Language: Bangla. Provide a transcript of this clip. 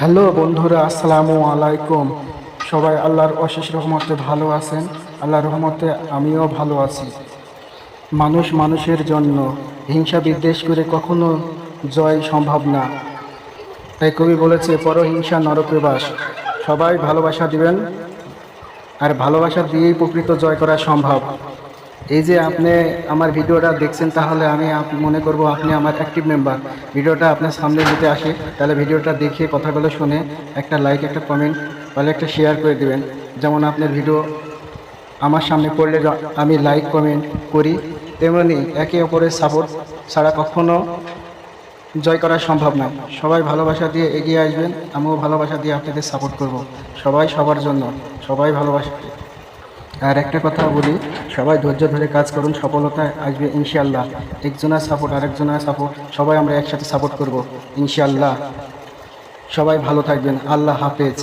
হ্যালো বন্ধুরা, আসসালামু আলাইকুম। সবাই আল্লাহর অশেষ রহমতে ভালো আছেন। আল্লাহর রহমতে আমিও ভালো আছি। মানুষ মানুষের জন্য হিংসা বিদ্বেষ করে কখনো জয় সম্ভব না। তাই কবি বলেছে, পরহিংসা নরকে বাস। সবাই ভালোবাসা দিবেন, আর ভালোবাসা দিয়েই প্রকৃত জয় করা সম্ভব। এই যে আপনি আমার ভিডিওটা দেখছেন, তাহলে আমি মনে করব আপনি আমার অ্যাক্টিভ মেম্বার। ভিডিওটা আপনার সামনে যদি আসে, তাহলে ভিডিওটা দেখে কথাগুলো শুনে একটা লাইক, একটা কমেন্ট, তাহলে একটা শেয়ার করে দেবেন। যেমন আপনার ভিডিও আমার সামনে পড়লে আমি লাইক কমেন্ট করি, তেমনি একে অপরের সাপোর্ট ছাড়া কখনো জয় করা সম্ভব নয়। সবাই ভালোবাসা দিয়ে এগিয়ে আসবেন, আমিও ভালোবাসা দিয়ে আপনাদের সাপোর্ট করব। সবাই সবার জন্য, সবাই ভালোবাসা। আর একটা কথা বলি, সবাই ধৈর্য ধরে কাজ করুন, সফলতায় আসবে ইনশাআল্লাহ। একজনের সাপোর্ট, আরেকজনের সাপোর্ট, সবাই আমরা একসাথে সাপোর্ট করব ইনশাআল্লাহ। সবাই ভালো থাকবেন। আল্লাহ হাফেজ।